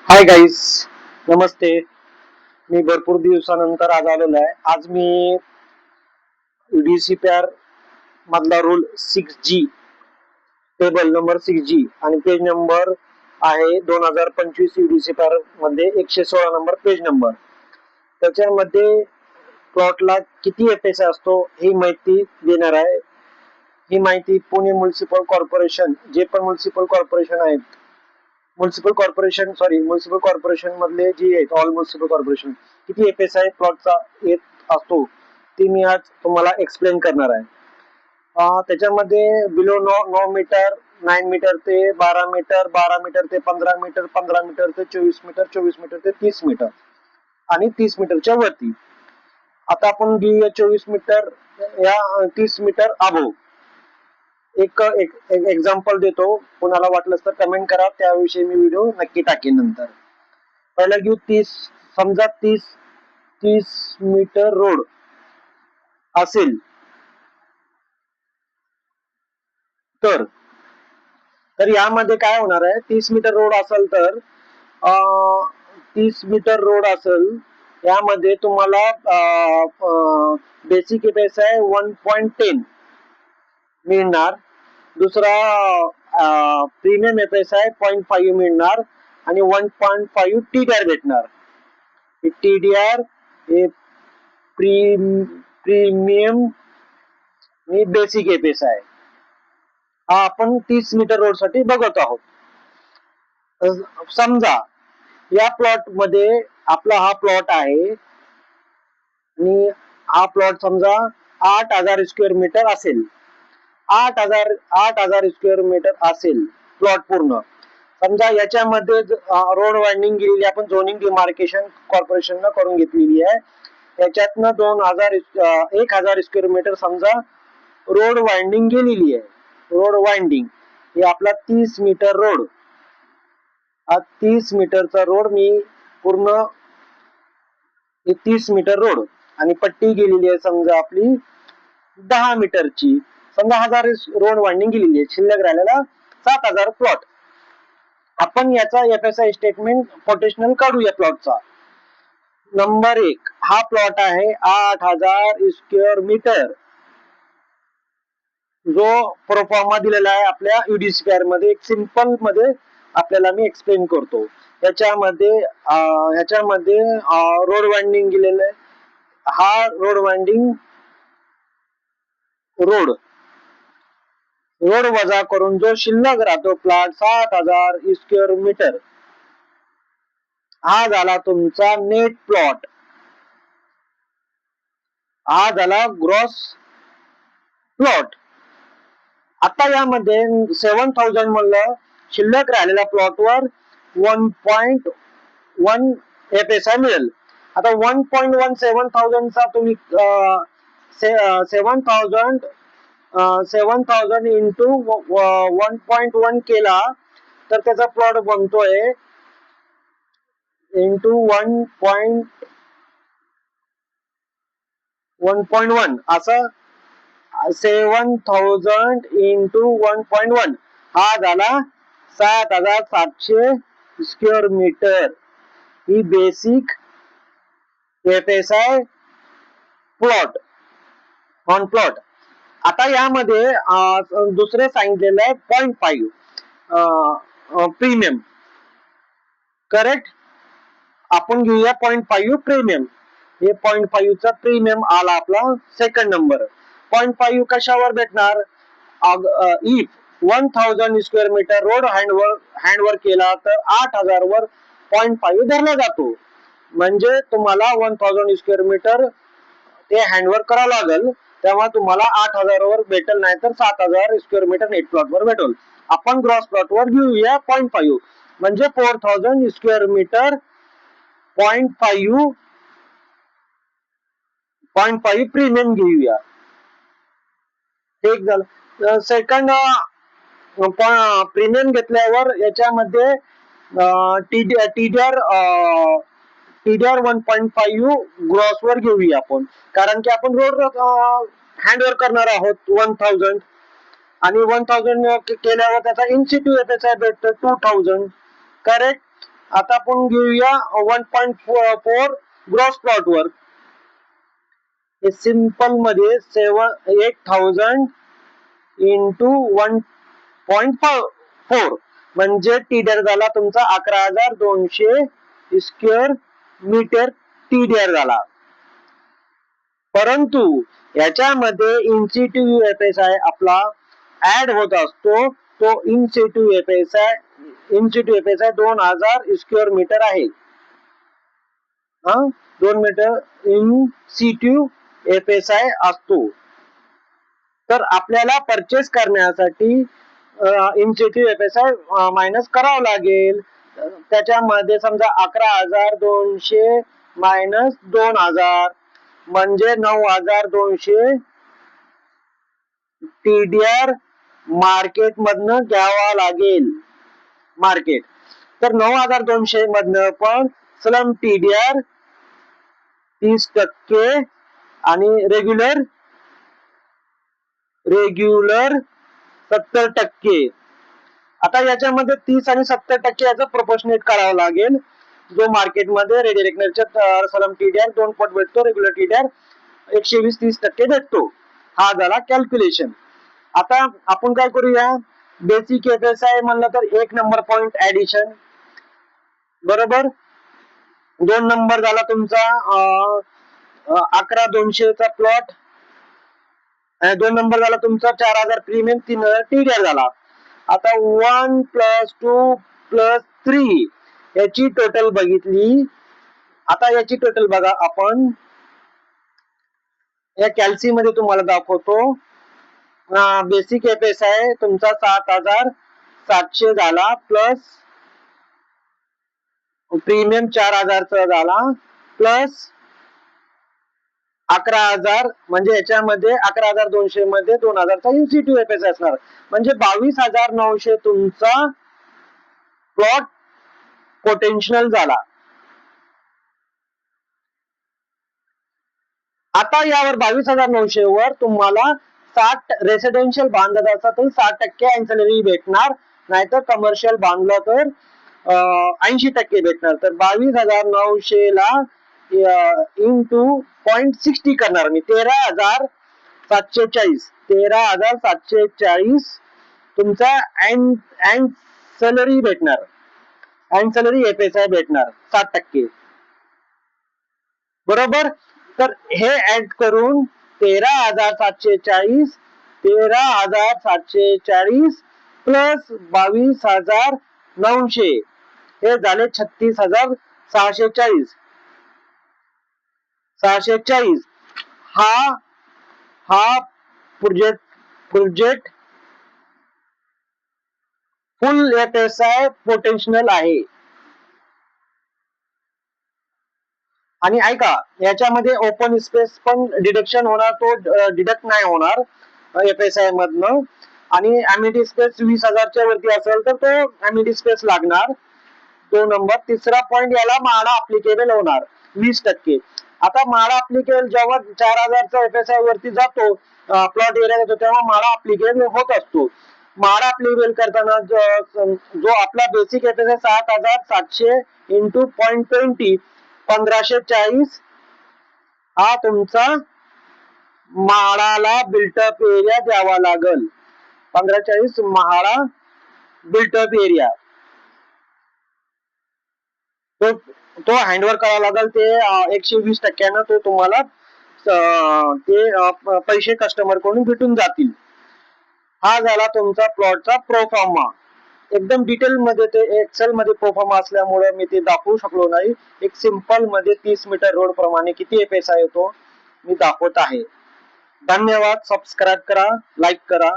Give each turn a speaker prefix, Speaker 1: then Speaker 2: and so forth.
Speaker 1: Hi guys, नमस्ते. मी भरपूर दिवसानंतर आज आलेलो आहे. आज मी UDCPR मधला rule 6G, table number 6G आणि पेज नंबर आहे 2025 UDCPR मध्ये 116 नंबर पेज नंबर. त्याच्यामध्ये प्लॉटला किती FSI असतो ही माहिती देणार आहे. ही माहिती पुणे म्युनिसिपल कॉर्पोरेशन, जे पण म्युनिसिपल कॉर्पोरेशन आहेत, म्युनिसिपल कॉर्पोरेशन मधले जे आहेत, ऑल म्युनिसिपल कॉर्पोरेशन किती FSI प्लॉटचा येत असतो ती मी आज तुम्हाला एक्सप्लेन करणार आहे. त्याच्यामध्ये बिलो 9 मीटर, 9 मीटर ते 12 मीटर, 12 मीटर ते 15 मीटर, 15 मीटर ते 24 मीटर, 24 मीटर ते 30 मीटर आणि 30 मीटरच्या वरती. आता आपण घेऊया 24 मीटर या 30 मीटर अबोव. एक एक्झाम्पल देतो, कोणाला वाटलं तर कमेंट करा, त्याविषयी मी व्हिडिओ नक्की टाकेन नंतर. पहिला घेऊ 30. समजा 30 मीटर रोड असेल तर यामध्ये काय होणार आहे, 30 मीटर रोड असेल तर 30 मीटर रोड असेल यामध्ये तुम्हाला बेसिक FSI 1.10 मिळणार. दुसरा प्रीमियम FSI 0.5 मिळणार आणि 1.5 TDR भेटणार. TDR हे प्रीमियम आणि बेसिक FSI हा आपण 30 मीटर रोड साठी बघत आहोत. समजा या प्लॉट मध्ये आपला हा प्लॉट आहे आणि हा प्लॉट समजा 8,000 स्क्वेअर मीटर असेल. 8,000 स्क्वेअर मीटर असेल प्लॉट पूर्ण. समजा याच्यामध्ये रोड वाइंडिंग गेलेली, आपण झोनिंग डिमार्केशन कॉर्पोरेशन करून घेतलेली आहे. याच्यातनं 1,000 स्क्वेअर मीटर समजा रोड वाइंडिंग गेलेली आहे. रोड वाइंडिंग हे आपला 30 मीटर रोड, हा 30 मीटरचा रोड मी पूर्ण 30 मीटर रोड आणि पट्टी गेलेली आहे समजा आपली 10 मीटरची. समजा 1,000 रोड वाइंडिंग गेलेली आहे, शिल्लक राहिलेला 7,000 प्लॉट. आपण याचा FSI स्टेटमेंट पोटेन्शियल काढूया प्लॉटचा. नंबर 1 हा प्लॉट आहे 8,000 स्क्वेअर मीटर, जो प्रोफॉर्मा दिलेला आहे आपल्या UDCPR मध्ये. एक सिंपल मध्ये आपल्याला मी एक्सप्लेन करतो. याच्यामध्ये रोड वाइंडिंग गेलेलं आहे. हा रोड वाइंडिंग रोड वजा करून जो शिल्लक राहतो प्लॉट 7,000 स्क्वेअर मीटर, हा झाला तुमचा नेट प्लॉट. हा झाला ग्रॉस प्लॉट. आता यामध्ये 7,000 म्हणलं, शिल्लक राहिलेल्या प्लॉटवर 1.1 FSI मिळेल. आता 1.1 7,000 चा तुम्ही 7,000 इंटू 1.1 केला तर त्याचा प्लॉट बनतोय इंटू 1.1 असं 7,000 इंटू 1.1 हा झाला 7,700 स्क्वेअर मीटर. ही basic FSI plot on plot. आता यामध्ये दुसरे सांगितलेलं आहे 0.5 प्रीमियम. करेक्ट, आपण घेऊया 0.5 प्रीमियम. हे 0.5 चा प्रीमियम आला आपला सेकंड नंबर. 0.5 कशावर भेटणार, इफ 1,000 स्क्वेअर मीटर रोड हँडवर्क केला तर 8,000 वर 0.5 धरला जातो. म्हणजे तुम्हाला 1,000 स्क्वेअर मीटर ते हँडवर्क करावं लागेल, तेव्हा तुम्हाला 8,000 वर भेटेल, नाही तर 7,000 स्क्वेअर मीटर नेट प्लॉट वर भेटेल. आपण ग्रॉस प्लॉट वर घेऊया 0.5 म्हणजे 4,000 स्क्वेअर मीटर 0.5 प्रीमियम घेऊया. ठीक झालं. सेकंड प्रीमियम घेतल्यावर याच्यामध्ये TDR 1.5 ग्रॉस वर घेऊया आपण, कारण की आपण रोड हँडवर्क करणार आहोत 1,000 आणि 1,000 केल्यावर त्याचा इन्सिट्यू FSI भेटतो 2,000. करेक्ट. आता आपण घेऊया 1.4 ग्रॉस प्लॉट वर. सिंपल मध्ये 8,000 इंटू 1.4 म्हणजे टीडीआर झाला तुमचा 11,200 स्क्वेअर मीटर टीडीआर झाला. परंतु याच्यामध्ये इन्सिट्यू एफएसआय आपला ऍड होत असतो. तो इन्सिट्यू एफएसआय 2000 स्क्वेअर मीटर आहे. 2 मीटर इन्सिट्यू एफएसआय असतो. तर आपल्याला परचेस करण्यासाठी इन्सिट्यू एफएसआय मायनस करावं लागेल. त्याच्यामध्ये समजा 11,200 मायनस 2,000 म्हणजे 9,200 टीडीआर मार्केट मधनं घ्यावा लागेल. मार्केट तर 9,200 मधनं पण स्लम टीडीआर 30% आणि रेग्युलर 70%. आता याच्यामध्ये 30 आणि 70% याचं प्रोपोर्शनेट करावं लागेल. जो मार्केटमध्ये रेडिरेक्टरच्या सलम टीडीआर 2 पट भेटतो, रेग्युलर टीडीआर 120-30% भेटतो. हा झाला कॅल्क्युलेशन. आता आपण काय करूया, बेसिक एफएसआय म्हणलं तर 1 नंबर पॉइंट ऍडिशन बरोबर. 2 नंबर झाला तुमचा 11,200 चा प्लॉट. 2 नंबर झाला तुमचा 4,000 प्रीमियम, 3,000 टीडीआर झाला. आता 1 + 2 + 3 याची टोटल बघितली. आता याची टोटल बघा आपण या कॅल्सी मध्ये तुम्हाला दाखवतो. बेसिक एफएसआय तुमचा 7,700 झाला प्लस प्रीमियम 4,000 चा झाला प्लस 11,000 म्हणजे याच्यामध्ये 11,200 मध्ये 2,000 चा इन्सिट्यू एफएसआय असणार म्हणजे 22,900 तुमचा प्लॉट पोटेन्शियल झाला. आता यावर 22,900 वर तुम्हाला 60 रेसिडेन्शियल बांधत असा तर 60% अँसिलरी भेटणार, नाहीतर कमर्शियल बांधलं तर 80% भेटणार. तर 22,900 ला इंटू 0.60 करणार मी 13,740 तुमचा अँसिलरी भेटणार. अँसिलरी एफएसआय भेटणार 60% बरोबर. तर हे ऍड करून 13,740 प्लस 22,900 हे झाले 36,640. हा प्रोजेक्ट फुल एफएसआय पोटेन्शियल आहे. आणि ऐका, याच्यामध्ये ओपन स्पेस पण डिडक्शन होणार, तो डिडक्ट नाही होणार एफएसआय मधनं. आणि अम्युनिटी स्पेस 20,000 च्या वरती असेल तर तो अम्युनिटी स्पेस लागणार. 2 नंबर. तिसरा पॉइंट, याला म्हाडा अप्लिकेबल होणार 20%. आता म्हाडा अप्लिकेबल जेव्हा 4,000 चा एफएसआय वरती जातो, प्लॉट एरिया जातो, तेव्हा म्हाडा अप्लिकेबल होत असतो. म्हाडा अप्लिकेबल करताना जो आपला बेसिक एफएसआय 7,700 इंटू 0.20 1540 हा तुमचा म्हाडाला बिल्टअप एरिया द्यावा लागल. 1540 म्हाडा बिल्टअप एरिया तो हँडओव्हर करावा लागेल. ते 120% तो तुम्हाला ते पैसे कस्टमर कडून भेटून जातील. हा झाला तुमचा प्लॉटचा प्रोफॉर्मा. एकदम डिटेल मध्ये ते एक्सेल मध्ये प्रोफॉर्मा असल्यामुळे मी ते दाखवू शकलो नाही. एक सिंपल मध्ये 30 मीटर रोड प्रमाणे किती एफएसआय येतो मी दाखवत आहे. धन्यवाद. सबस्क्राईब करा, लाईक करा.